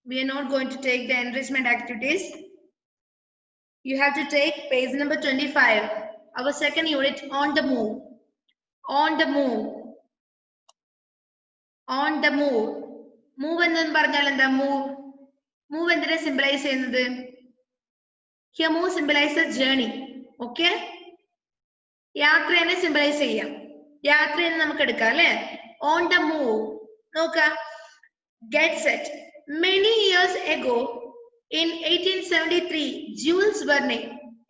We are not going to take the enrichment activities. You have to take page number 25. Our second unit, on the move. On the move. On the move. Move ennu parnal endha move. Move endine symbolize cheyyunnathu. Here move symbolizes journey. Okay? യാത്രയെ symbolize ചെയ്യാം. യാത്രയെന്ന് നമുക്ക് എടുക്കാം അല്ലേ? On the move. നോക്ക. Get set. Many years ago, in 1873, Jules Verne,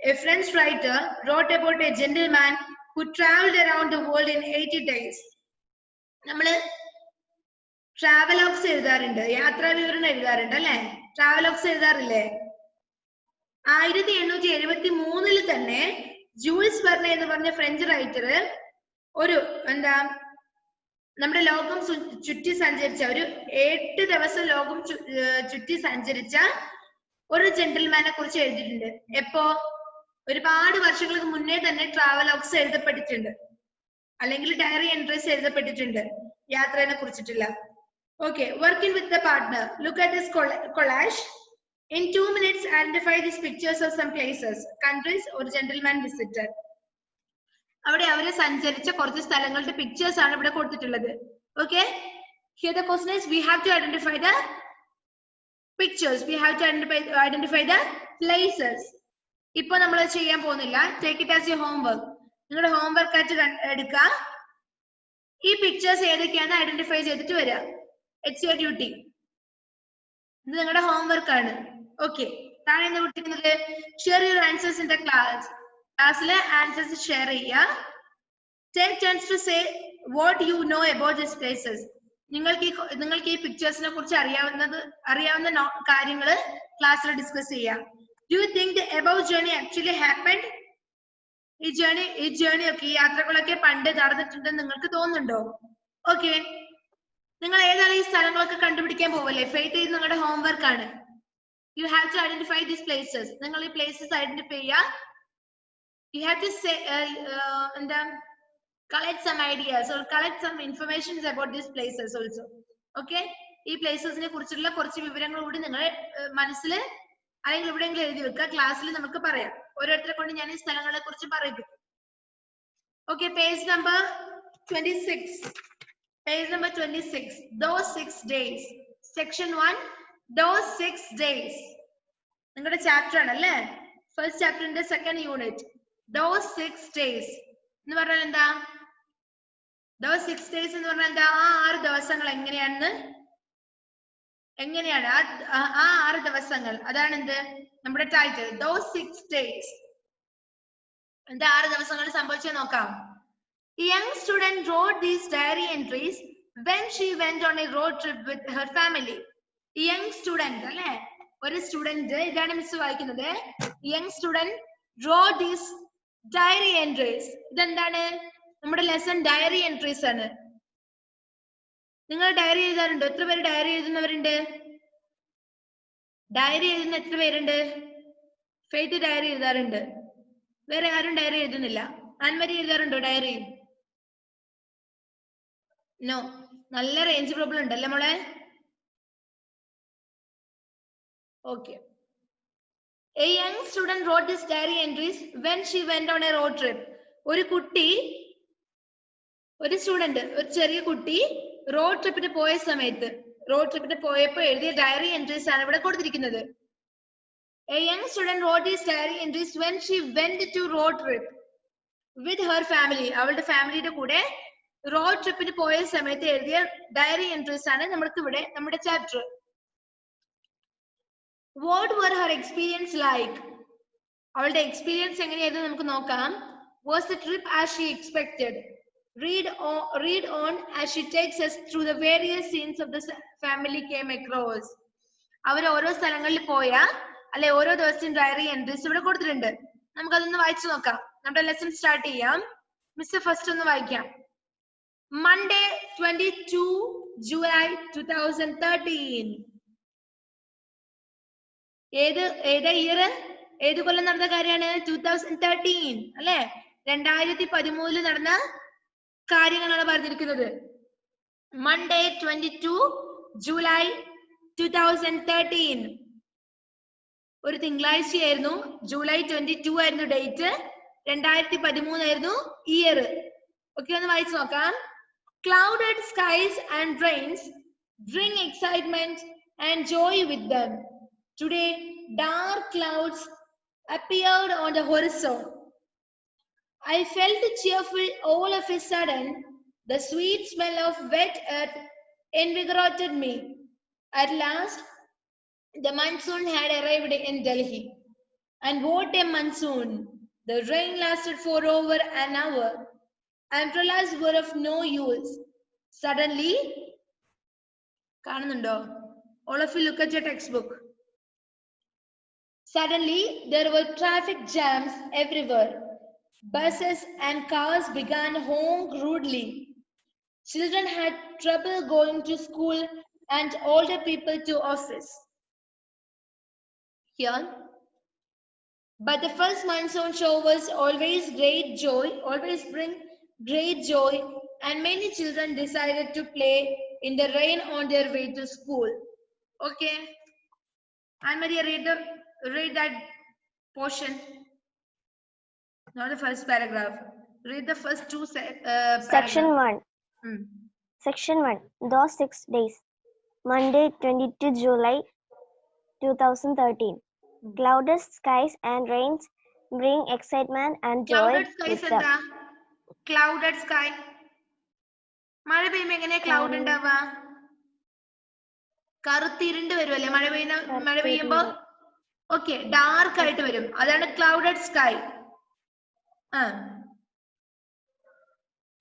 a French writer, wrote about a gentleman who traveled around the world in 80 days. നമ്മള് travelogues എഴുതാറുണ്ട്, യാത്രാ വിവരണം എഴുതാറുണ്ട് അല്ലെ? ട്രാവലോഗ്സ് എഴുതാറില്ലേ? 1873 തന്നെ ജൂൾസ് വെർണെ എന്ന് പറഞ്ഞ ഫ്രഞ്ച് റൈറ്റർ ഒരു എന്താ നമ്മുടെ ലോകം ചുറ്റി സഞ്ചരിച്ച ഒരു 8 ദിവസം ലോകം ചുറ്റി സഞ്ചരിച്ച ഒരു ജെന്റിൽമാനെ കുറിച്ച് എഴുതിയിട്ടുണ്ട്. എപ്പോ? ഒരുപാട് വർഷങ്ങൾക്ക് മുന്നേ തന്നെ ട്രാവലോഗ്സ് എഴുതപ്പെട്ടിട്ടുണ്ട്, അല്ലെങ്കിൽ ഡയറി എൻട്രീസ് എഴുതപ്പെട്ടിട്ടുണ്ട്, യാത്രയെ കുറിച്ചിട്ടില്ല. Okay, working with the partner. Look at this collage. In 2 minutes, identify these pictures of some places, countries or gentleman visited. അവിടെ അവരെ സഞ്ചരിച്ച കുറച്ച് സ്ഥലങ്ങളുടെ പിക്ചേഴ്സ് ആണ് ഇവിടെ കൊടുത്തിട്ടുള്ളത്. Okay, here the question is we have to identify the pictures, we have to identify the places. ഇപ്പോ നമ്മൾ ചെയ്യാൻ പോകുന്നില്ല. Take it as your homework. നിങ്ങളുടെ ഹോംവർക്ക് ആയിട്ട് എടുക്കുക. ഈ പിക്ചേഴ്സ് ഏതൊക്കെയാണെന്ന് ഐഡന്റിഫൈ ചെയ്തിട്ട് വരിക. It's your duty. ഇത് നിങ്ങളുടെ ഹോംവർക്ക് ആണ്. Okay, താഴെ എന്താ കൊടുത്തിരിക്കുന്നത്? Share your answers in the class. ക്ലാസ്സിലെ ആൻസേഴ്സ് ഷെയർ ചെയ്യുക. Take turns to say what you know about these places. നിങ്ങൾക്ക് ഈ പിക്ചേഴ്സിനെ കുറിച്ച് അറിയാവുന്ന കാര്യങ്ങൾ ക്ലാസ്സിൽ ഡിസ്കസ് ചെയ്യാം. Do you think the above journey actually happened? ഈ ജേർണി ഒക്കെ, ഈ യാത്രകളൊക്കെ പണ്ട് നടന്നിട്ടുണ്ടെന്ന് നിങ്ങൾക്ക് തോന്നുന്നുണ്ടോ? ഓക്കെ, നിങ്ങൾ ഏതാണ് ഈ സ്ഥലങ്ങളൊക്കെ കണ്ടുപിടിക്കാൻ പോവല്ലേ? ഫെയ്ത്ത് ചെയ്ത് നിങ്ങളുടെ ഹോംവർക്ക് ആണ്. You have to identify these places. നിങ്ങൾ ഈ പ്ലേസസ് ഐഡന്റിഫൈ ചെയ്യുക. You have to say collect some ideas or collect some information about these places also. Okay, ഈ പ്ലേസസിനെ കുറിച്ചുള്ള കുറച്ച് വിവരങ്ങൾ കൂടി നിങ്ങളുടെ മനസ്സിൽ അല്ലെങ്കിൽ എവിടെയെങ്കിലും എഴുതി വെക്കുക. ക്ലാസ്സിൽ നമുക്ക് പറയാം. ഓരോരുത്തരെ കൊണ്ട് ഞാൻ ഈ സ്ഥലങ്ങളെ കുറിച്ച് പറയിപ്പിക്കും. Okay, page number 26. Page number 26. Those 6 days. Section 1. Those 6 days. നിങ്ങളുടെ ചാപ്റ്റർ ആണല്ലേ? ഫസ്റ്റ് ചാപ്റ്ററിന്റെ സെക്കൻഡ് യൂണിറ്റ്. Those 6 days എന്ന് പറഞ്ഞാൽ എന്താ? Those 6 days എന്ന് പറഞ്ഞാൽ എന്താ? ആ 6 ദിവസങ്ങൾ എങ്ങനെയാണ് ആ 6 ദിവസങ്ങൾ, അതാണ് എന്ത് നമ്മുടെ ടൈറ്റിൽ. Those 6 days. എന്താ 6 ദിവസങ്ങൾ സംഭവിച്ചത് നോക്കാം. A young student wrote these diary entries when she went on a road trip with her family. A young student അല്ലേ? ഒരു സ്റ്റുഡന്റ്, ഇതാണ് മിസ് വായിക്കുന്നത്. young student wrote these diary entries. ഇതെന്താണ്? നമ്മുടെ ലെസൺ ഡയറി എൻട്രീസ് ആണ്. നിങ്ങൾ diary എഴുതാറുണ്ടോ? എത്ര പേര് ഡയറി എഴുതുന്നവരുണ്ട്? ഡയറി എഴുതുന്ന എത്ര പേരുണ്ട്? ഫെയ്ത്ത് ഡയറി എഴുതാറുണ്ട്. വേറെ ആരും ഡയറി എഴുതുന്നില്ല. ആൻമരി എഴുതാറുണ്ടോ ഡയറി? നോ. നല്ല റേഞ്ച് പ്രോബ്ലം ഉണ്ടല്ലേ മോളെ? Okay. A young student wrote this diary entries when she went on a road trip. ഒരു സ്റ്റുഡന്റ്, ഒരു ചെറിയ കുട്ടി റോഡ് ട്രിപ്പിന് പോയ സമയത്ത്, റോഡ് ട്രിപ്പിന് പോയപ്പോ എഴുതിയ ഡയറി എൻട്രീസ് ആണ് ഇവിടെ കൊടുത്തിരിക്കുന്നത്. A young student wrote these diary entries when she went to road trip with her family. അവളുടെ ഫാമിലിയുടെ കൂടെ റോഡ് ട്രിപ്പിന് പോയ സമയത്ത് എഴുതിയ ഡയറി എൻട്രീസ് ആണ് നമ്മൾക്ക് ഇവിടെ നമ്മുടെ chapter. What were her experience like? അവളുടെ എക്സ്പീരിയൻസ് എങ്ങനെയായിരുന്നു നമുക്ക് നോക്കാം. Was the trip as she expected? Read on as she takes us through the various scenes of the family came across. അവർ ഓരോ സ്ഥലങ്ങളിൽ പോയ അല്ലെ ഓരോ ദിവസവും ഡയറി എൻട്രീസ് ഇവിടെ കൊടുത്തിട്ടുണ്ട്. നമുക്കതൊന്ന് വായിച്ചു നോക്കാം. നമ്മുടെ ലെസൺ സ്റ്റാർട്ട് ചെയ്യാം. മിസ് ഫസ്റ്റ് ഒന്ന് വായിക്കാം. Monday 22 July 2013. ഏതാ ഇയർ? ഏത് കൊല്ലം നടന്ന കാര്യമാണ്? 2013 അല്ലെ? 2013 നടന്ന കാര്യങ്ങളാണ് പറഞ്ഞിരിക്കുന്നത്. Monday 22 July 2013. ഒരു തിങ്കളാഴ്ചയായിരുന്നു. ജൂലൈ 22 ആയിരുന്നു ഡേറ്റ്. 2013 ആയിരുന്നു ഇയർ. ഓക്കെ, ഒന്ന് വായിച്ചു നോക്കാം. Clouded skies and rains bring excitement and joy with them. Today, dark clouds appeared on the horizon. I felt cheerful all of a sudden. The sweet smell of wet earth invigorated me. At last, the monsoon had arrived in Delhi. And what a monsoon! The rain lasted for over an hour. Umbrellas were of no use. Suddenly, കാണുന്നുണ്ടോ? All of you look at your textbook. Suddenly, there were traffic jams everywhere. Buses and cars began honk rudely. Children had trouble going to school and older people to office. Here, but the first monsoon showers always bring great joy, and many children decided to play in the rain on their way to school. Okay, Anne-Marie, read that portion. Not the first paragraph. Read the first two Section 1. Hmm. Section 1. Those 6 days. Monday, 22 July 2013. Clouded skies and rains bring excitement and joy Clouded skies with them. എന്താ? Clouded sky. മഴ പെയ്യുമ്പോ എങ്ങനെയാ cloud ഉണ്ടാവുക? കറുത്തിരുണ്ട് വരുമല്ലേ മഴ പെയ്യുമ്പോ? Okay, dark ആയിട്ട് വരും. അതാണ് clouded sky.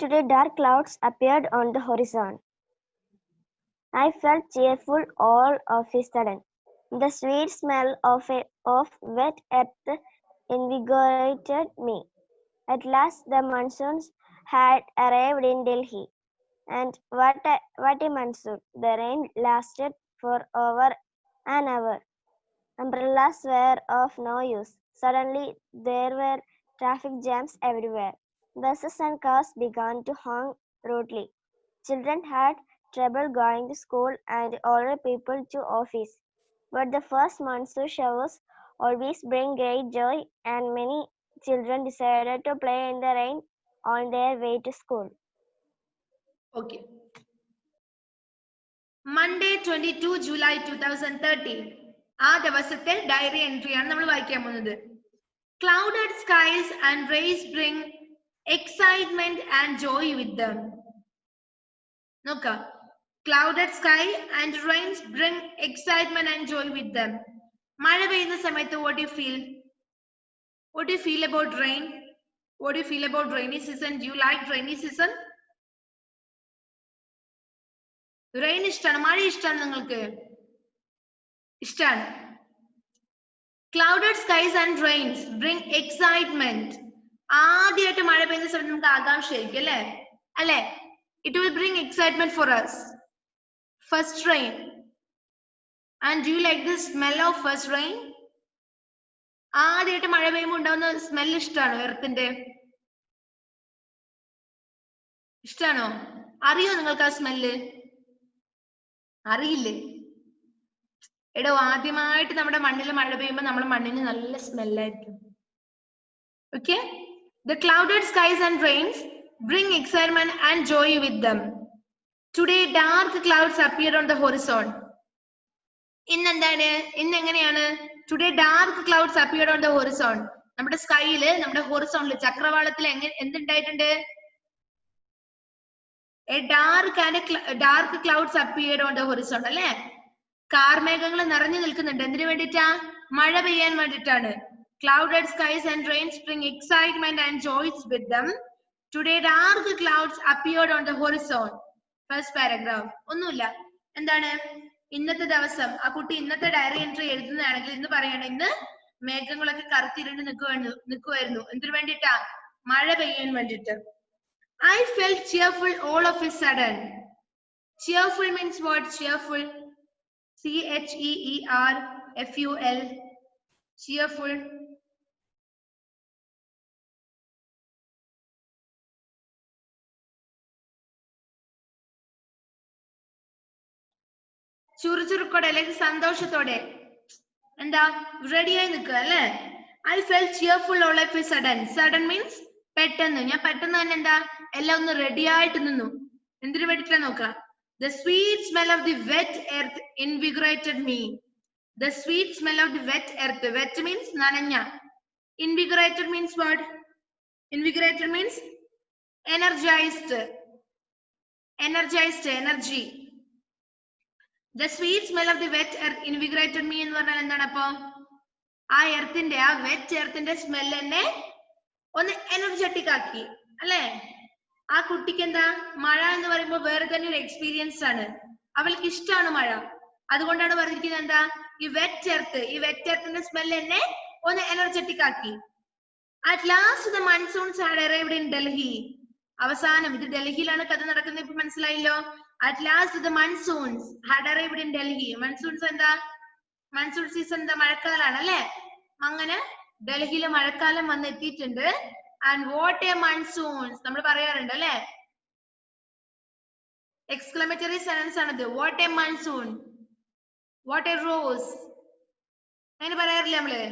Today, dark clouds appeared on the horizon. I felt cheerful all of a sudden. The sweet smell of wet earth invigorated me. At last, the monsoons had arrived in Delhi. And what a monsoon! The rain lasted for over an hour. Umbrellas were of no use. Suddenly, there were traffic jams everywhere. Buses and cars began to honk rudely. Children had trouble going to school and older people to office. But the first monsoon showers always bring great joy, and many children decided to play in the rain on their way to school. Okay. Monday, 22 July 2013. ആ ദിവസത്തെ diary entry ആണ് നമ്മൾ വായിക്കാൻ പോകുന്നത്. Clouded skies and rays bring excitement and joy with them. നോക്കാം. Clouded sky and rains bring excitement and joy with them. മഴ പെയ്യുന്ന സമയത്ത് what do you feel? What do you feel about rain? What do you feel about rainy season? Do you like rainy season? Rain ഇഷ്ടമാണ്, മഴ ഇഷ്ടമാണ് നിങ്ങൾക്ക്? ഇഷ്ടമാണ്. Clouded skies and rains bring excitement. ആദ്യമായിട്ട് മഴ പെയ്യുന്ന സമയത്ത് നമുക്ക് ആകാംക്ഷയായിരിക്കും അല്ലേ? അല്ലേ? It will bring excitement for us. First rain. And do you like the smell of first rain? ആദ്യമായിട്ട് മഴ പെയ്യുമ്പോൾ ഉണ്ടാവുന്ന സ്മെൽ ഇഷ്ടമാണോ? എർത്തിന്റെ ഇഷ്ടമാണോ? അറിയോ നിങ്ങൾക്ക് ആ സ്മെല്ല്? അറിയില്ലേ? എടോ, ആദ്യമായിട്ട് നമ്മുടെ മണ്ണിൽ മഴ പെയ്യുമ്പോൾ നമ്മുടെ മണ്ണിന് നല്ല സ്മെല്ലായിരിക്കും. Okay, the clouded skies and rains bring excitement and joy with them. Today dark clouds appear on the horizon. ഇന്നെന്താണ്? ഇന്ന് എങ്ങനെയാണ്? Today dark clouds appeared on the horizon. നമ്മുടെ സ്കൈയില്, നമ്മുടെ ഹൊറിസോണില്, ചക്രവാളത്തിൽ എന്തുണ്ടായിട്ടുണ്ട്? A dark clouds appeared on the horizon. അല്ലേ? കാർമേഘങ്ങൾ നിറഞ്ഞു നിൽക്കുന്നുണ്ട്. എന്തിനു വേണ്ടിയിട്ടാ? മഴ പെയ്യാൻ വേണ്ടിയിട്ടാണ്. Clouded skies and rains bring excitement and joy with them. Today dark clouds appeared on the horizon. First paragraph. ഒന്നുമില്ല. എന്താണ്? ഇന്നത്തെ ദിവസം ആ കുട്ടി ഇന്നത്തെ ഡയറി എൻട്രി എഴുതുന്നതാണെങ്കിൽ ഇന്ന് പറയണം, ഇന്ന് മേഘങ്ങളൊക്കെ കറുത്തിരുണ്ട് നിൽക്കുമായിരുന്നു. എന്തിനു വേണ്ടിയിട്ടാ? മഴ പെയ്യാൻ വേണ്ടിയിട്ട്. I felt cheerful all of a sudden. Cheerful means what? Cheerful. CHEERFUL. Cheerful. ചുറുചുറുക്കോടെ അല്ലെങ്കിൽ സന്തോഷത്തോടെ എന്താ റെഡിയായി നിൽക്കുക അല്ലേ? I feel cheerful all of a sudden. Sudden means പെട്ടെന്ന്. ഞാൻ പെട്ടെന്ന് തന്നെ എന്താ എല്ലാം ഒന്ന് റെഡി ആയിട്ട് നിന്നു. എന്തിനു വേണ്ടിട്ടാ നോക്കാം. The sweet smell of the wet earth invigorated me. The sweet smell of the wet earth. Wet means nananya. Invigorated means what? Invigorated means energized. Energized, energy. The sweet smell of the wet earth invigorated me എന്ന് പറഞ്ഞാൽ എന്താണ്? അപ്പൊ ആ എർത്തിന്റെ, ആ wet എർത്തിന്റെ smell എന്നെ ഒന്ന് energetic ആക്കി അല്ലേ? ആ കുട്ടിക്ക് എന്താ മഴ എന്ന് പറയുമ്പോൾ വേറെ തന്നെ ഒരു എക്സ്പീരിയൻസ് ആണ്. അവൾക്ക് ഇഷ്ടമാണ് മഴ. അതുകൊണ്ടാണ് പറഞ്ഞിരിക്കുന്നത് എന്താ, ഈ വെറ്റ് എർത്തിന്റെ സ്മെൽ എന്നെ ഒന്ന് എനർജറ്റിക് ആക്കി. At last the monsoons had arrived in Delhi. അവസാനം ഇത് ഡൽഹിയിലാണ് കഥ നടക്കുന്നത്. ഇപ്പൊ മനസ്സിലായല്ലോ. At last the monsoons had arrived in Delhi. Monsoons എന്താ? മൺസൂൺ സീസൺ എന്താ? മഴക്കാലാണ് അല്ലെ? അങ്ങനെ ഡൽഹിയിലെ മഴക്കാലം വന്ന് എത്തിയിട്ടുണ്ട്. And what a monsoons നമ്മൾ പറയാറുണ്ട് അല്ലെ? എക്സ്ക്ലമേറ്ററി സെന്റൻസ് ആണത്. What a monsoon, what a rose അങ്ങനെ പറയാറില്ലേ നമ്മള്?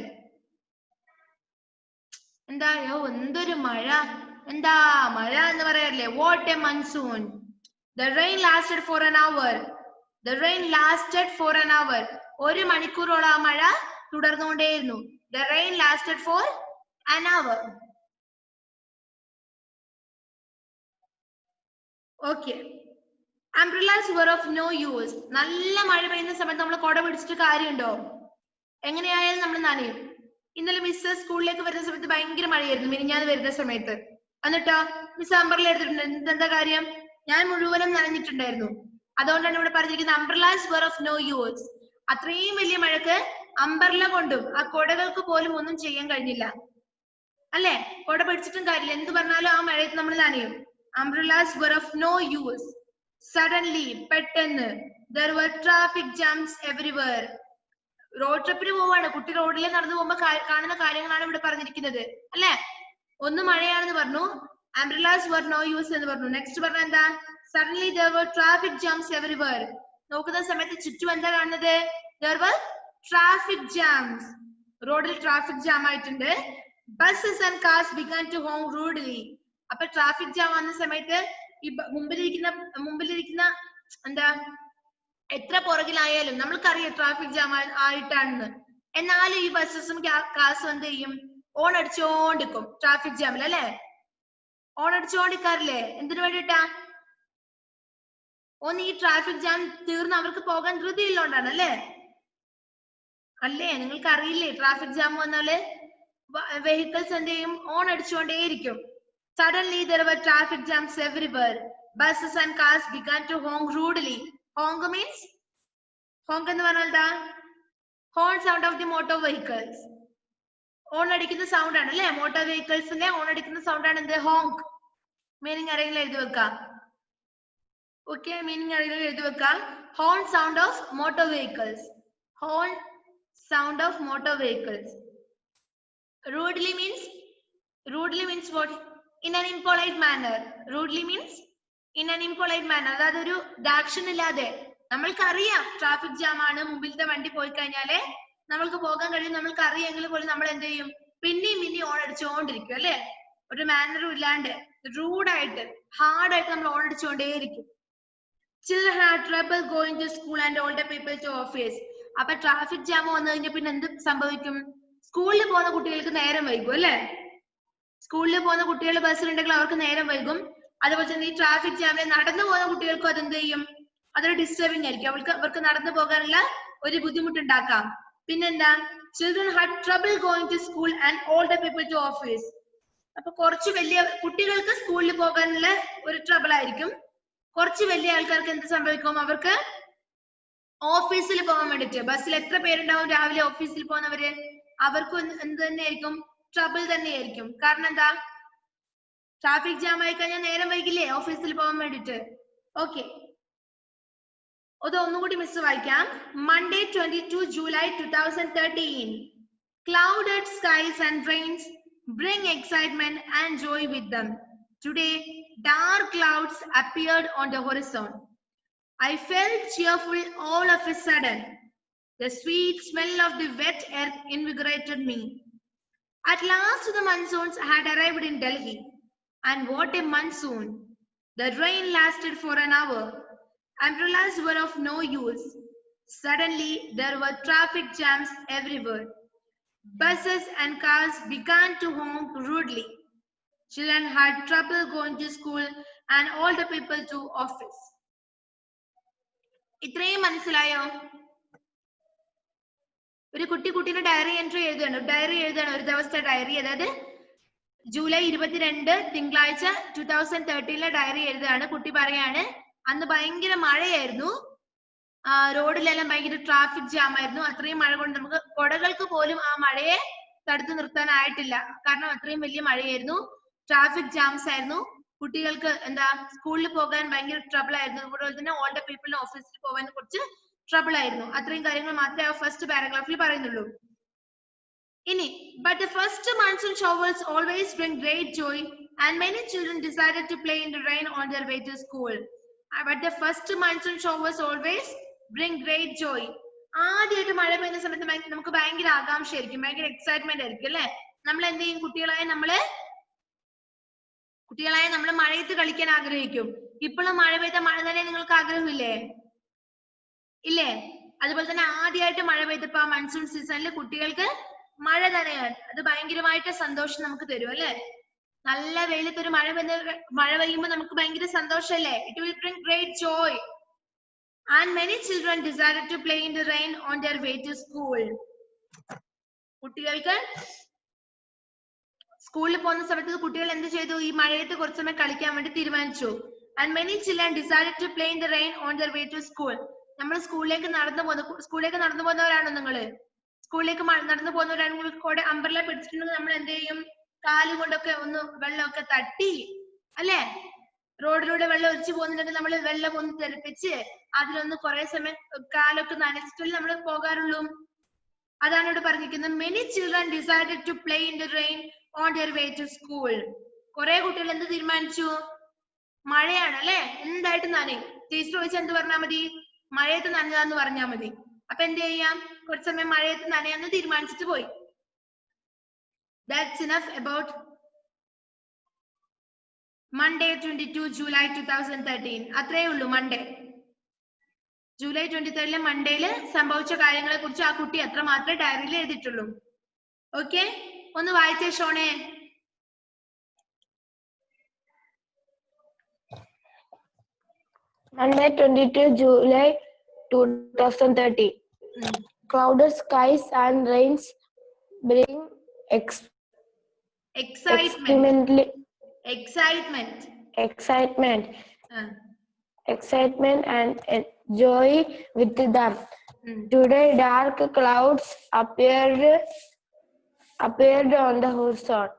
എന്താ എന്തൊരു മഴ, എന്താ മഴ എന്ന് പറയാറില്ലേ? What a monsoon. The rain lasted for an hour. The rain lasted for an hour. ഒരു മണിക്കൂറോളം ആ മഴ തുടർന്നുകൊണ്ടേയിരുന്നു. The rain lasted for an hour. Okay. Umbrellas were of no use. നല്ല മഴ പെയ്യുന്ന സമയത്ത് നമ്മൾ കുട പിടിച്ചിട്ട് കാര്യമുണ്ടോ? എങ്ങനെയായാലും നമ്മൾ നനയും. ഇന്നലെ മിസ് സ്കൂളിലേക്ക് വരുന്ന സമയത്ത് ഭയങ്കര മഴയായിരുന്നു, മിനിഞ്ഞാന്ന് വരുന്ന സമയത്ത്. എന്നിട്ടോ മിസ് അംബ്രല എടുത്തിട്ടുണ്ട്. എന്താ കാര്യം? ഞാൻ മുഴുവനും നനഞ്ഞിട്ടുണ്ടായിരുന്നു. അതുകൊണ്ടാണ് ഇവിടെ പറഞ്ഞിരിക്കുന്നത് umbrellas were of no use. അത്രയും വലിയ മഴക്ക് അംബ്രല കൊണ്ടും ആ കുടകൾക്ക് പോലും ഒന്നും ചെയ്യാൻ കഴിഞ്ഞില്ല അല്ലെ? കുട പിടിച്ചിട്ടും കാര്യമില്ല. എന്ത് പറഞ്ഞാലും ആ മഴയത്ത് നമ്മൾ നനയും. Umbrellas were of no use. Suddenly, പെട്ടെന്ന്, there were traffic jams everywhere. Road ട്രിപ്പിന് പോവാണ് കുട്ടി, റോഡിൽ നടന്നു പോകുമ്പോ കാണുന്ന കാര്യങ്ങളാണ് ഇവിടെ പറഞ്ഞിരിക്കുന്നത് അല്ലെ? ഒന്ന് മഴയാണെന്ന് പറഞ്ഞു, umbrellas were no use എന്ന് പറഞ്ഞു. നെക്സ്റ്റ് പറഞ്ഞ എന്താ? Suddenly there were traffic jams everywhere. നോക്കുന്ന സമയത്ത് ചുറ്റും എന്താ കാണുന്നത്? There were traffic jams. റോഡിൽ ട്രാഫിക് ജാം ആയിട്ടുണ്ട്. Buses and cars began to honk rudely. അപ്പൊ ട്രാഫിക് ജാം വന്ന സമയത്ത് ഈ മുമ്പിലിരിക്കുന്ന എന്താ എത്ര പുറകിലായാലും നമ്മൾക്കറിയാം ട്രാഫിക് ജാം ആയിട്ടാണെന്ന്. എന്നാലും ഈ ബസ്സസും കാസും എന്ത് ചെയ്യും? ഓൺ അടിച്ചോണ്ടിരിക്കും ട്രാഫിക് ജാമിൽ അല്ലെ? ഓൺ അടിച്ചോണ്ടിരിക്കാറില്ലേ? എന്തിനു വേണ്ടിട്ടാ? ഒന്ന് ഈ ട്രാഫിക് ജാം തീർന്ന് അവർക്ക് പോകാൻ ധൃതിയില്ലോണ്ടാണ് അല്ലെ? അല്ലേ? നിങ്ങൾക്ക് അറിയില്ലേ ട്രാഫിക് ജാം വന്നാല് വെഹിക്കിൾസ് എന്ത് ചെയ്യും? On അടിച്ചുകൊണ്ടേയിരിക്കും. Suddenly there were traffic jams everywhere. Buses and cars began to honk rudely. Honk means, honk എന്ന് പറഞ്ഞാൽ എന്താ? Horn sound of the motor vehicles. On അടിക്കുന്ന സൗണ്ട് ആണ് അല്ലെ? മോട്ടോർ വെഹിക്കിൾസിന്റെ ഓൺ അടിക്കുന്ന സൗണ്ട് ആണ് എന്ത്? ഹോങ്ക്. മീനിങ് അറിയില്ല, എഴുതി വെക്കാം. ഓക്കെ, മീനിങ് അറിയില്ല, എഴുതി വെക്കാം. Horn sound of motor vehicles. Horn sound of motor vehicles. Rudely means what? In an impolite manner. Rudely means in an impolite manner. അതായത് ഒരു ഡാക്ഷൻ ഇല്ലാതെ. നമ്മൾക്കറിയാം ട്രാഫിക് ജാം ആണ്, മുമ്പിലത്തെ വണ്ടി പോയി കഴിഞ്ഞാലേ നമ്മൾക്ക് പോകാൻ കഴിയും. നമ്മൾക്ക് അറിയെങ്കിൽ പോലും നമ്മൾ എന്ത് ചെയ്യും? പിന്നെയും ഓൺ അടിച്ചുകൊണ്ടിരിക്കും അല്ലെ? ഒരു മാനറും ഇല്ലാണ്ട് റൂഡായിട്ട് ഹാർഡായിട്ട് നമ്മൾ on അടിച്ചുകൊണ്ടേയിരിക്കും. Children had trouble going to school and older people to office. അപ്പൊ ട്രാഫിക് ജാം വന്നു കഴിഞ്ഞാൽ പിന്നെ എന്ത് സംഭവിക്കും? സ്കൂളിൽ പോകുന്ന കുട്ടികൾക്ക് നേരം വൈകും അല്ലെ? സ്കൂളിൽ പോകുന്ന കുട്ടികൾ ബസ്സിലുണ്ടെങ്കിൽ അവർക്ക് നേരം വൈകും. അതുപോലെ തന്നെ ഈ ട്രാഫിക് ജാമിൽ നടന്നു പോകുന്ന കുട്ടികൾക്കും അതെന്ത് ചെയ്യും? അതൊരു ഡിസ്റ്റർബിംഗ് ആയിരിക്കും. അവർക്ക് നടന്നു പോകാനുള്ള ഒരു ബുദ്ധിമുട്ടുണ്ടാക്കാം. പിന്നെന്താ? Children had trouble going to school and older people to office. അപ്പൊ കുറച്ച് വലിയ കുട്ടികൾക്ക് സ്കൂളിൽ പോകാനുള്ള ഒരു ട്രബിൾ ആയിരിക്കും. കുറച്ച് വലിയ ആൾക്കാർക്ക് എന്ത് സംഭവിക്കും? അവർക്ക് ഓഫീസിൽ പോകാൻ വേണ്ടിട്ട്, ബസ്സിൽ എത്ര പേരുണ്ടാവും രാവിലെ ഓഫീസിൽ പോകുന്നവര്, അവർക്കും എന്ത് തന്നെയായിരിക്കും? ട്രബിൾ തന്നെയായിരിക്കും. കാരണം എന്താ? ട്രാഫിക് ജാം ആയി കഴിഞ്ഞാൽ നേരം വൈകില്ലേ ഓഫീസിൽ പോകാൻ വേണ്ടിട്ട്. ഓക്കെ, അത് ഒന്നുകൂടി മിസ് വായിക്കാം. Monday 22 July 2013. Clouded skies and rains bring excitement and joy with them. Today, dark clouds appeared on the horizon. I felt cheerful all of a sudden. The sweet smell of the wet earth invigorated me. At last the monsoons had arrived in Delhi. And what a monsoon! The rain lasted for an hour. Umbrellas were of no use. Suddenly there were traffic jams everywhere. Buses and cars began to honk rudely. Children had trouble going to school and older people to office. ഇത്രയും മനസ്സിലായോ? ഒരു കുട്ടിയുടെ diary entry എഴുതുകയാണ് ഒരു ദിവസത്തെ diary, അതായത് July 22 തിങ്കളാഴ്ച 2013 diary എഴുതുകയാണ്. കുട്ടി പറയാണ് അന്ന് ഭയങ്കര മഴയായിരുന്നു, റോഡിലെല്ലാം ഭയങ്കര ട്രാഫിക് ജാം ആയിരുന്നു. അത്രയും മഴ കൊണ്ട് നമുക്ക് കൊടകൾക്ക് പോലും ആ മഴയെ തടുത്തു നിർത്താനായിട്ടില്ല, കാരണം അത്രയും വലിയ മഴയായിരുന്നു. ട്രാഫിക് ജാംസ് ആയിരുന്നു. കുട്ടികൾക്ക് സ്കൂളിൽ പോകാൻ ഭയങ്കര ട്രബിൾ ആയിരുന്നു. അതുപോലെ തന്നെ ഓൾഡർ പീപ്പിളിന് ഓഫീസിൽ പോകാൻ കുറച്ച് ട്രബിൾ ആയിരുന്നു. അത്രയും കാര്യങ്ങൾ മാത്രമേ ആ ഫസ്റ്റ് പാരഗ്രാഫിൽ പറയുന്നുള്ളൂ. ഇനി but the first monsoon showers always bring great joy and many children decided to play in the rain on their way to school. But the first monsoon showers always bring great joy. ആദ്യമായിട്ട് മഴ പെയ്യുന്ന സമയത്ത് നമുക്ക് ഭയങ്കര ആകാംക്ഷയായിരിക്കും, ഭയങ്കര excitement ആയിരിക്കും അല്ലെ? നമ്മൾ എന്ത് ചെയ്യും? കുട്ടികളായ നമ്മൾ മഴയത്ത് കളിക്കാൻ ആഗ്രഹിക്കും. ഇപ്പോഴും മഴ പെയ്ത മഴ തന്നെ നിങ്ങൾക്ക് ആഗ്രഹമില്ലേ? ഇല്ലേ? അതുപോലെ തന്നെ ആദ്യമായിട്ട് മഴ പെയ്തപ്പോ ആ മൺസൂൺ സീസണിൽ കുട്ടികൾക്ക് മഴ നനയാൻ അത് ഭയങ്കരമായിട്ട് സന്തോഷം നമുക്ക് തരും അല്ലെ? നല്ല വെയിലത്ത് ഒരു മഴ പെയ്യുമ്പോൾ നമുക്ക് ഭയങ്കര സന്തോഷല്ലേ? It will bring great joy. And many children decided to play in the rain on their way to school. കുട്ടികൾക്ക് സ്കൂളിൽ പോകുന്ന സമയത്ത് കുട്ടികൾ എന്ത് ചെയ്തു? ഈ മഴയത്ത് കുറച്ച് സമയം കളിക്കാൻ വേണ്ടി തീരുമാനിച്ചു. And many children decided to play in the rain on their way to school. നമ്മൾ സ്കൂളിലേക്ക് നടന്നു പോകുന്നവരാണോ നിങ്ങള്? സ്കൂളിലേക്ക് നടന്നു പോകുന്നവരാണെങ്കിൽ കൂടെ അംബ്രല്ല പിടിച്ചിട്ടുണ്ടെങ്കിൽ നമ്മൾ എന്ത് ചെയ്യും? കാല് കൊണ്ടൊക്കെ ഒന്ന് വെള്ളമൊക്കെ തട്ടി അല്ലെ? റോഡിലൂടെ വെള്ളം ഒഴിച്ചു പോകുന്നുണ്ടെങ്കിൽ നമ്മൾ വെള്ളം ഒന്ന് തെറിപ്പിച്ച് അതിലൊന്ന് കുറെ സമയം കാലൊക്കെ നനച്ചിട്ടല്ലേ നമ്മൾ പോകാറുള്ളൂ. അതാണ് ഇവിടെ പറഞ്ഞിരിക്കുന്നത്. Many children decided to play in the rain on their way to school. കുറെ കുട്ടികൾ എന്ത് തീരുമാനിച്ചു? മഴയാണ് അല്ലെ, എന്തായിട്ട് നനയും. ടീച്ചർ ചോദിച്ചാൽ എന്ത് പറഞ്ഞാൽ മതി? മഴയത്ത് നനഞ്ഞാന്ന് പറഞ്ഞാൽ മതി. അപ്പൊ എന്ത് ചെയ്യാം? കുറച്ച് സമയം മഴയത്ത് നനയാന്ന് തീരുമാനിച്ചിട്ട് പോയി. That's enough about Monday 22 July 2013. അത്രേ ഉള്ളൂ മൺഡേ. ജൂലൈ 23 മൺഡേയില് സംഭവിച്ച കാര്യങ്ങളെ കുറിച്ച് ആ കുട്ടി അത്ര മാത്രമേ ഡയറിയിൽ എഴുതിയിട്ടുള്ളൂ. ഓക്കെ, ഒന്ന് വായിച്ചേ ഷോണേ. Monday 22 July 2013. Clouded skies and rains bring excitement and joy with them. Today dark clouds appeared on the horizon.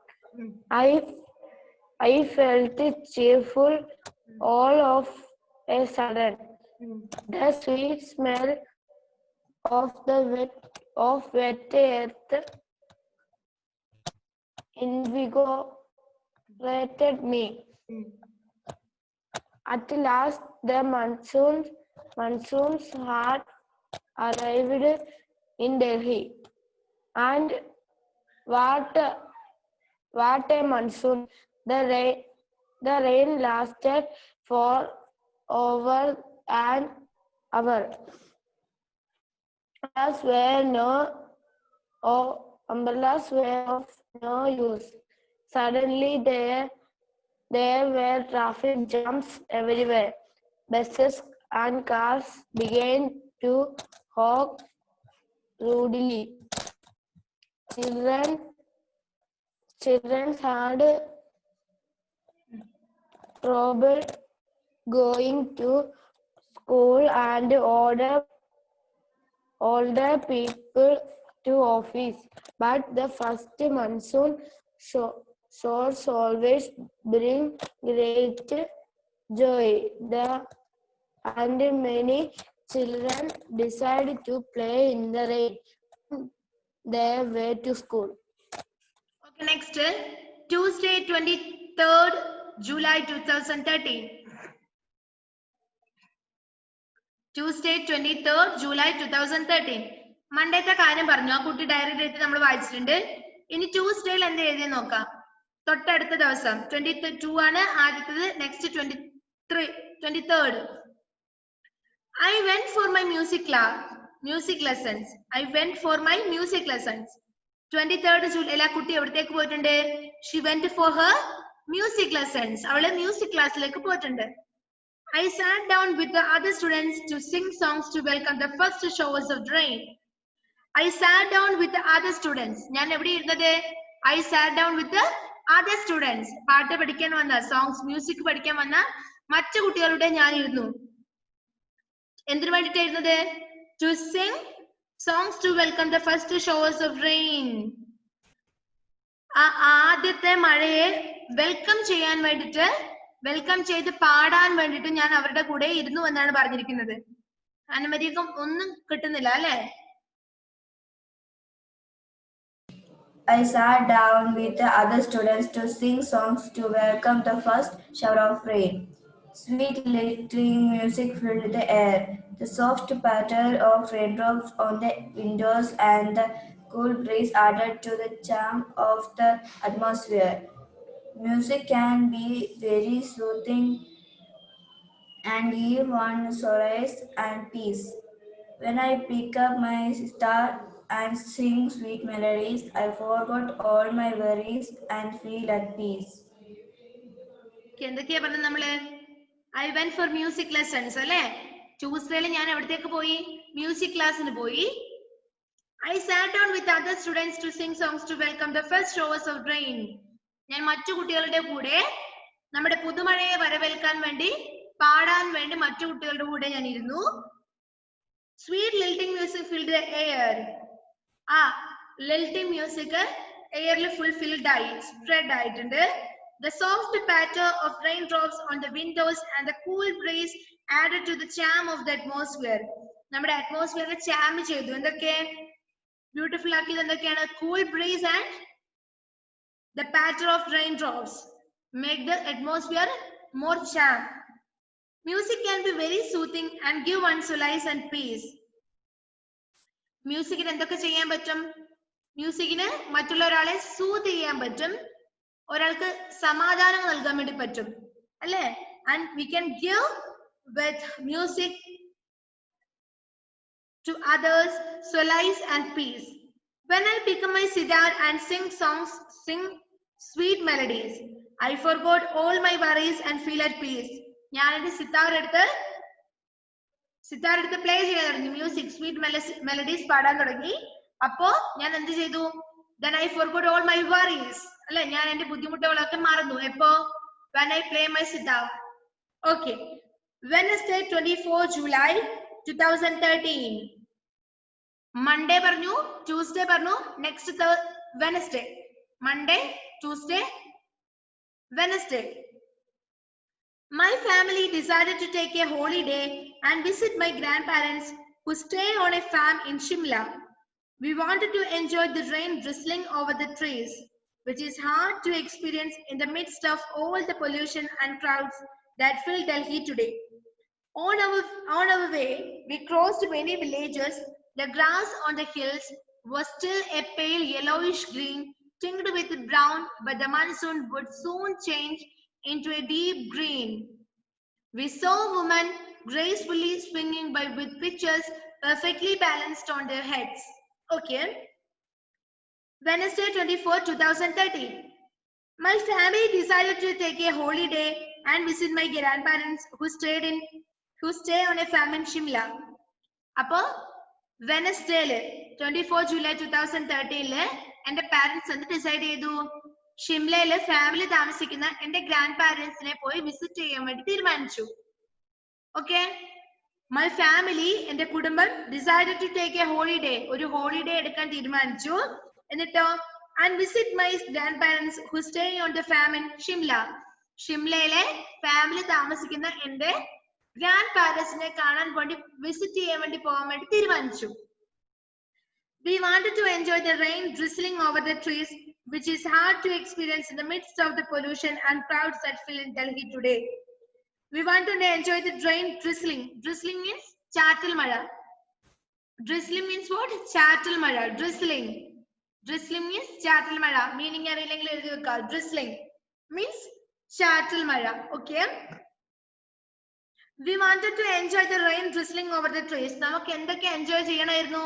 I felt cheerful all of a sudden. The sweet smell of wet earth invigorated me. At last the monsoons had arrived in Delhi. And what a monsoon! The rain lasted for over an hour. Umbrellas were of no use. Suddenly there were traffic jams everywhere. Buses and cars began to honk rudely. Children had trouble going to school and older people to office. But the first monsoon showers always bring great joy. And many children decided to play in the rain their way to school. Okay, next Tuesday 23rd July 2013. Tuesday 23rd July 2013. മൺഡേത്തെ കാര്യം പറഞ്ഞു, ആ കുട്ടി diary date നമ്മൾ വായിച്ചിട്ടുണ്ട്. ഇനി ട്യൂസ്ഡേയിൽ എന്ത് എഴുതിയ നോക്കാം. തൊട്ടടുത്ത ദിവസം 22 ആണ് ആദ്യത്തത്. Next 23rd. I went for my music lessons. I went for my music lessons. 23rd July ആ കുട്ടി എവിടത്തേക്ക് പോയിട്ടുണ്ട്? She went for her music lessons. അവള് മ്യൂസിക് ക്ലാസ്സിലേക്ക് പോയിട്ടുണ്ട്. I sat down with the other students to sing songs to welcome the first showers of rain. I sat down with the other students. ഞാൻ എവിടെ ഇരുന്നത്? I sat down with the other students. പാട്ട് പഠിക്കാൻ വന്ന, songs music പഠിക്കാൻ വന്ന മറ്റു കുട്ടികളുടെ ഞാൻ ഇരുന്നു. എന്തിനു വേണ്ടിയിട്ടായിരുന്നത്? To sing songs to welcome the first showers of rain. ആദ്യത്തെ മഴയെ വെൽക്കം ചെയ്യാൻ വേണ്ടിട്ട്, വെൽക്കം ചെയ്ത് പാടാൻ വേണ്ടിട്ട് ഞാൻ അവരുടെ കൂടെ ഇരുന്നു എന്നാണ് പറഞ്ഞിരിക്കുന്നത്. അനുമതിക്കും ഒന്നും കിട്ടുന്നില്ല അല്ലെ? I sat down with the other students to sing songs to welcome the first shower of rain. Sweet listening music filled the air. The soft patter of raindrops on the windows and the cool breeze added to the charm of the atmosphere. Music can be very soothing and give one solace and peace. When I pick up my sitar and sing sweet melodies, I forgot all my worries and feel at peace. എന്തൊക്കെയാ പറഞ്ഞത് നമ്മള്? I went for music lessons അല്ലെ? ട്യൂസ്ഡേയിൽ ഞാൻ എവിടത്തേക്ക് പോയി? Music ക്ലാസ്സിന് പോയി. I sat down with other students to sing songs to welcome the first showers of rain. ഞാൻ മറ്റു കുട്ടികളുടെ കൂടെ നമ്മുടെ പുതുമഴയെ വരവേൽക്കാൻ വേണ്ടി പാടാൻ വേണ്ടി മറ്റു കുട്ടികളുടെ കൂടെ ഞാൻ ഇരുന്നു. Sweet lilting music filled the air. Lilting music എയറിൽ ഫുൾഫിൽഡ് ആയി, സ്പ്രെഡ് ആയിട്ടുണ്ട്. The soft patter of raindrops on the windows and the cool breeze added to the charm of the atmosphere. നമ്മുടെ അറ്റ്മോസ്ഫിയറിനെ ചാം ചെയ്തു. എന്തൊക്കെ ബ്യൂട്ടിഫുൾ ആക്കിയത് എന്തൊക്കെയാണ്? Cool breeze and the patter of raindrops make the atmosphere more charm. Music can be very soothing and give one solace and peace. മ്യൂസിക്കിന് എന്തൊക്കെ ചെയ്യാൻ പറ്റും? മ്യൂസിക്കിന് മറ്റുള്ള ഒരാളെ സൂത്ത് ചെയ്യാൻ പറ്റും, ഒരാൾക്ക് സമാധാനം നൽകാൻ വേണ്ടി പറ്റും അല്ലേ? And we can give with music to others solace and peace. When I pick up my sitar and sing songs, sing sweet melodies, I forgot all my worries and feel at peace. ഞാൻ എന്റെ സിത്താർ എടുത്ത് play ചെയ്യാൻ തുടങ്ങി, music sweet melodies പാടാൻ തുടങ്ങി. അപ്പോ ഞാൻ എന്ത് ചെയ്തു? Then I forgot all my worries. അല്ലെ, ഞാൻ എന്റെ ബുദ്ധിമുട്ടുകളൊക്കെ മറന്നു. എപ്പോ? When I play my sitar. Okay. Wednesday 24 July 2013. Monday പറഞ്ഞു, Tuesday പറഞ്ഞു, next Wednesday. Monday, Tuesday, Wednesday. My family decided to take a holiday and visit my grandparents who stay on a farm in Shimla. We wanted to enjoy the rain drizzling over the trees, which is hard to experience in the midst of all the pollution and crowds that fill Delhi today. On our way, we crossed many villages. The grass on the hills was still a pale yellowish green, tinged with brown, but the monsoon would soon change into a deep green. We saw women gracefully swinging by with pitchers perfectly balanced on their heads. Okay. Wednesday 24, 2013. My family decided to take a holiday and visit my grandparents who stay on a farm in Shimla. Appo Wednesday 24 July 2013 എന്റെ parents എന്ത് decide ചെയ്തു? ഷിംലയിലെ family താമസിക്കുന്ന എന്റെ grand പാരന്റ്സിനെ പോയി visit ചെയ്യാൻ വേണ്ടി തീരുമാനിച്ചു. Okay. My family, എന്റെ കുടുംബം, decided to take a holiday, ഒരു ഹോളിഡേ എടുക്കാൻ തീരുമാനിച്ചു. എന്നിട്ടോ and visit my grandparents who stay on the farm in Shimla. ഷിംലയിലെ ഫാമിലി താമസിക്കുന്ന എന്റെ ഗ്രാൻഡ് പാരന്റ്സിനെ കാണാൻ വേണ്ടി വിസിറ്റ് ചെയ്യാൻ വേണ്ടി പോകാൻ വേണ്ടി തീരുമാനിച്ചു. We wanted to enjoy the rain drizzling over the trees, which is hard to experience in the midst of the pollution and crowds that fill in Delhi today. We want to enjoy the rain drizzling. Drizzling means ചാറ്റൽ മഴ. Drizzling means what? ചാറ്റൽ മഴ. Drizzling. Drizzling means ചാറ്റൽ മഴ. Meaning അറിയില്ലെങ്കിൽ എഴുതി വെക്കുക. Drizzling means ചാറ്റൽ മഴ. Okay. We wanted to enjoy the rain drizzling over the trees. നമുക്ക് എന്തൊക്കെ എൻജോയ് ചെയ്യണമായിരുന്നു?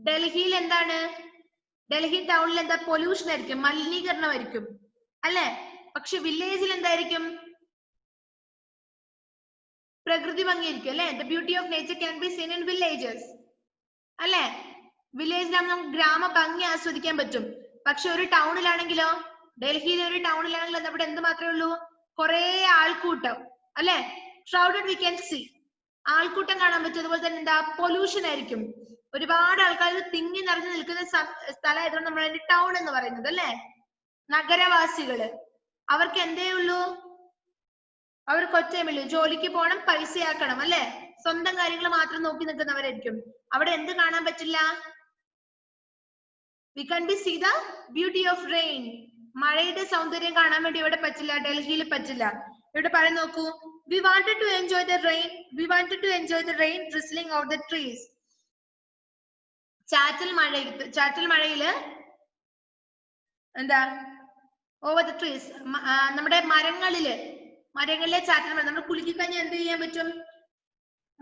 ഡൽഹിയിൽ എന്താണ്? ഡൽഹി ടൗണിൽ എന്താ? പൊല്യൂഷൻ ആയിരിക്കും, മലിനീകരണമായിരിക്കും അല്ലെ? പക്ഷെ വില്ലേജിൽ എന്തായിരിക്കും? പ്രകൃതി ഭംഗിയായിരിക്കും അല്ലെ? The beauty of nature can be seen in villages അല്ലെ? വില്ലേജിലാകുമ്പോൾ നമുക്ക് ഗ്രാമ ഭംഗി ആസ്വദിക്കാൻ പറ്റും. പക്ഷെ ഒരു ടൗണിലാണെങ്കിലോ, ഡൽഹിയിലെ ഒരു ടൗണിലാണെങ്കിലോ അവിടെ എന്ത് മാത്രമേ ഉള്ളൂ? കുറെ ആൾക്കൂട്ടം അല്ലെ? crowded we can see. ആൾക്കൂട്ടം കാണാൻ പറ്റും. അതുപോലെ തന്നെ എന്താ? പൊല്യൂഷൻ ആയിരിക്കും. ഒരുപാട് ആൾക്കാർ തിങ്ങി നിറഞ്ഞു നിൽക്കുന്ന സ്ഥലമായതുകൊണ്ട് നമ്മൾ അതിന്റെ ടൗൺ എന്ന് പറയുന്നത് അല്ലെ? നഗരവാസികള് അവർക്ക് എന്തേ ഉള്ളൂ? അവർക്ക് ഒറ്റയുമില്ല. ജോലിക്ക് പോകണം, പൈസയാക്കണം അല്ലെ? സ്വന്തം കാര്യങ്ങൾ മാത്രം നോക്കി നിൽക്കുന്നവരായിരിക്കും. അവിടെ എന്ത് കാണാൻ പറ്റില്ല? We can be see the beauty of rain. മഴയുടെ സൗന്ദര്യം കാണാൻ വേണ്ടി ഇവിടെ പറ്റില്ല, ഡൽഹിയിൽ പറ്റില്ല. ഇവിടെ പറയുന്ന നോക്കൂ. We wanted to enjoy the rain. We wanted to enjoy the rain drizzling over the trees. ചാറ്റൽ മഴയില് എന്താ? over the trees. നമ്മുടെ മരങ്ങളിലെ ചാറ്റൽ മഴ. നമ്മൾ കുളിക്കി കഴിഞ്ഞാൽ എന്ത് ചെയ്യാൻ പറ്റും?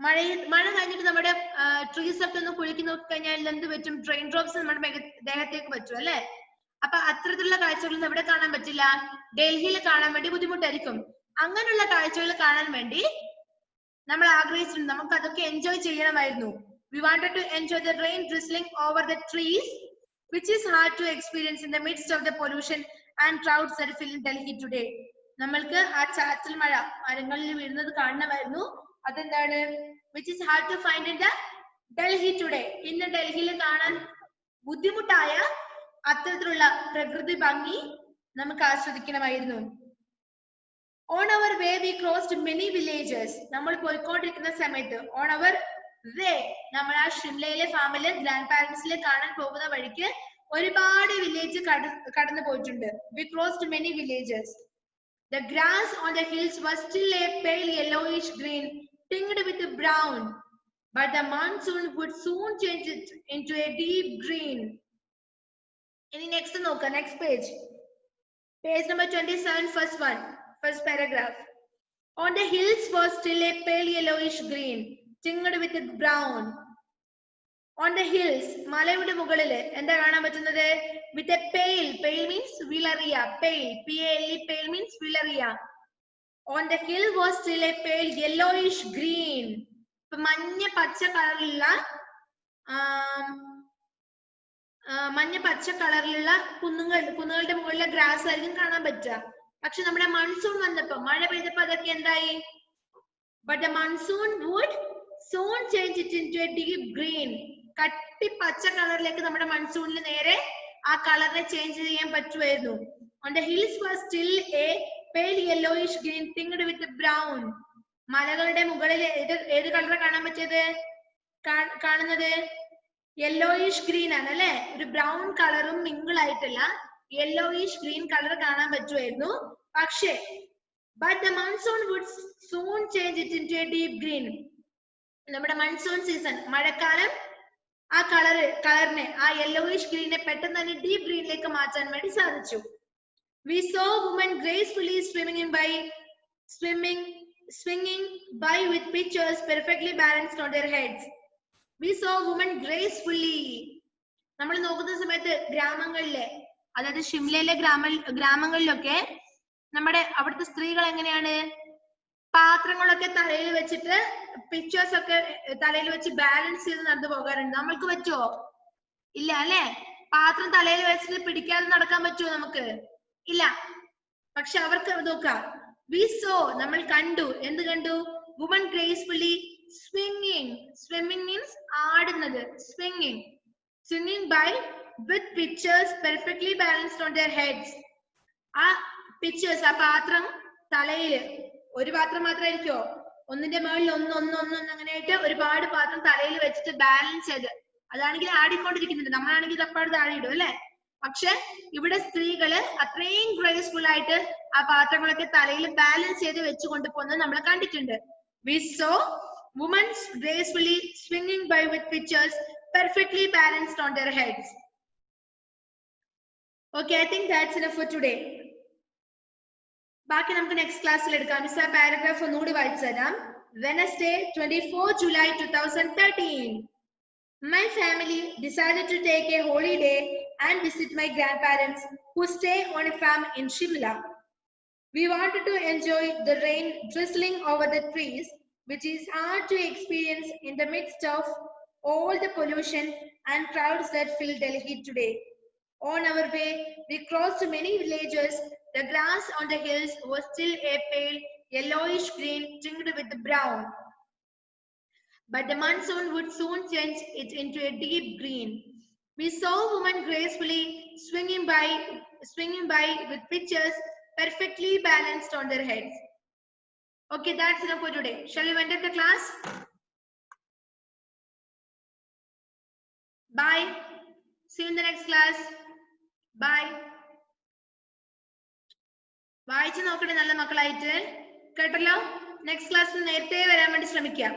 മഴ കഴിഞ്ഞിട്ട് നമ്മുടെ ട്രീസ് ഒക്കെ ഒന്ന് കുലുക്കി നോക്കി കഴിഞ്ഞാൽ എന്ത് പറ്റും? ട്രെയിൻ ഡ്രോപ്സ് നമ്മുടെ ദേഹത്തേക്ക് പറ്റും അല്ലെ? അപ്പൊ അത്തരത്തിലുള്ള കാഴ്ചകളൊന്നും എവിടെ കാണാൻ പറ്റില്ല? ഡൽഹിയിൽ കാണാൻ വേണ്ടി ബുദ്ധിമുട്ടായിരിക്കും. അങ്ങനെയുള്ള കാഴ്ചകൾ കാണാൻ വേണ്ടി നമ്മൾ ആഗ്രഹിച്ചിട്ടുണ്ട്. നമുക്ക് അതൊക്കെ എൻജോയ് ചെയ്യണമായിരുന്നു. We wanted to enjoy the rain drizzling over the trees, which is hard to experience in the midst of the pollution and crowds that fill Delhi today. നമ്മൾക്ക് ആ ചാറ്റൽ മഴ മരങ്ങളിൽ വീഴുന്നത് കാണണമായിരുന്നു. അതെന്താണ്? which is hard to find in the Delhi today. ഇന്ന് ഡൽഹിയിൽ കാണാൻ ബുദ്ധിമുട്ടായ അത്തരത്തിലുള്ള പ്രകൃതി ഭംഗി നമുക്ക് ആസ്വദിക്കണമായിരുന്നു. On our way we crossed many villages. നമ്മൾ പോയിക്കൊണ്ടിരിക്കുന്ന സമയത്ത് on our way നമ്മൾ ആ ഷിംലയിലെ ഫാമിലെ ഗ്രാൻഡ് പാരന്റ്സിലെ കാണാൻ പോകുന്ന വഴിക്ക് ഒരുപാട് വില്ലേജ് കടന്നു പോയിട്ടുണ്ട്. We crossed many villages. The grass on the hills was still a pale yellowish green tinged with brown, but the monsoon would soon change it into a deep green. ഇനി next നോക്കാം. Next page number 27, first paragraph. On the hills was still a pale yellowish green tinged with brown. On the hills, മലയുടെ മുകളില് എന്താ കാണാൻ പറ്റുന്നത്? with a pale means വിളറിയ, pale pale means വിളറിയ. On the hill was still a pale yellowish green. മഞ്ഞ പച്ച കളറിലുള്ള കുന്നുകളുടെ മുകളിലെ grass ആയിരിക്കും കാണാൻ പറ്റുക. പക്ഷെ നമ്മുടെ മൺസൂൺ വന്നപ്പോ, മഴ പെയ്തപ്പോ അതൊക്കെ എന്തായി? but the monsoon would soon change it into a deep green. കട്ടി പച്ച കളറിലേക്ക് നമ്മുടെ മൺസൂണിൽ നേരെ ആ കളറിനെ ചേഞ്ച് ചെയ്യാൻ പറ്റുമായിരുന്നു. on the hills was still a pale yellowish green tinged with brown. മലകളുടെ മുകളിൽ ഏത് കളറാണ് കാണാൻ പറ്റിയത്? കാണുന്നത് യെല്ലോയിഷ് ഗ്രീൻ ആണ് അല്ലെ? ഒരു ബ്രൗൺ കളറും മിങ്കിൾ ആയിട്ടല്ല, യെല്ലോയിഷ് ഗ്രീൻ കളർ കാണാൻ പറ്റുമായിരുന്നു. പക്ഷേ but the monsoon would soon change it into a deep green. നമ്മുടെ മൺസൂൺ സീസൺ, മഴക്കാലം ആ കളറിനെ, ആ യെല്ലോയിഷ് ഗ്രീനെ പെട്ടെന്ന് തന്നെ ഡീപ് ഗ്രീനിലേക്ക് മാറ്റാൻ വേണ്ടി സാധിച്ചു. We saw women gracefully swinging by with pitchers perfectly balanced on their heads. We saw women gracefully. നമ്മൾ നോക്കുന്ന സമയത്ത് ഗ്രാമങ്ങളിലെ, അതായത് ഷിംലയിലെ ഗ്രാമങ്ങളിലൊക്കെ നമ്മുടെ അവിടുത്തെ സ്ത്രീകൾ എങ്ങനെയാണ്? പാത്രങ്ങളൊക്കെ തലയിൽ വെച്ചിട്ട് പിക്ചേഴ്സ് ഒക്കെ തലയിൽ വെച്ച് ബാലൻസ് ചെയ്ത് നടന്നു പോകാറുണ്ട്. നമ്മൾക്ക് പറ്റുമോ? ഇല്ല അല്ലെ? പാത്രം തലയിൽ വെച്ചിട്ട് പിടിക്കാതെ നടക്കാൻ പറ്റുമോ നമുക്ക്? ഇല്ല. പക്ഷെ അവർക്ക് നോക്കാം. we saw, നമ്മൾ കണ്ടു. എന്ത് കണ്ടു? women gracefully swimming means ആടുന്നത്, swinging by with pitchers perfectly balanced on their heads. ആ പിക്ചേഴ്സ്, ആ പാത്രം തലയില്, ഒരു പാത്രം മാത്രമായിരിക്കോ? ഒന്നിന്റെ മുകളിൽ ഒന്ന് അങ്ങനെയായിട്ട് ഒരുപാട് പാത്രം തലയിൽ വെച്ചിട്ട് ബാലൻസ് ചെയ്ത്, അതാണെങ്കിൽ ആടിക്കൊണ്ടിരിക്കുന്നുണ്ട്. നമ്മളാണെങ്കിൽ തപ്പാട് താഴെ ഇടും അല്ലെ? പക്ഷെ ഇവിടെ സ്ത്രീകള് അത്രയും ഗ്രേസ്ഫുൾ ആയിട്ട് ആ പാത്രങ്ങളൊക്കെ തലയിൽ ബാലൻസ് ചെയ്ത് വെച്ച് കൊണ്ടുപോകുന്നത് നമ്മൾ കണ്ടിട്ടുണ്ട്. we saw Women gracefully swinging by with pitchers perfectly balanced on their heads. Okay, I think that's enough for today. ബാക്കി നമുക്ക് നെക്സ്റ്റ് ക്ലാസ്സിൽ എടുക്കാം. മിസ് ആ പാരഗ്രാഫ് ഒന്നുകൂടി വായിച്ചു തരാം. Wednesday, 24 July 2013. My family decided to take a holiday and visit my grandparents who stay on a farm in Shimla. We wanted to enjoy the rain drizzling over the trees, which is hard to experience in the midst of all the pollution and crowds that fill Delhi today. On our way, we crossed many villages. The grass on the hills was still a pale yellowish green tinged with brown. But the monsoon would soon change it into a deep green. We saw women gracefully swinging by with pitchers perfectly balanced on their heads. Okay, that's enough for today. Shall we end up the class? Bye. See you in the next class. Bye. വായിച്ചു നോക്കട്ടെ നല്ല മക്കളായിട്ട് കേട്ടല്ലോ. Next ക്ലാസ്സിൽ നേരത്തെ വരാൻ വേണ്ടി ശ്രമിക്കാം.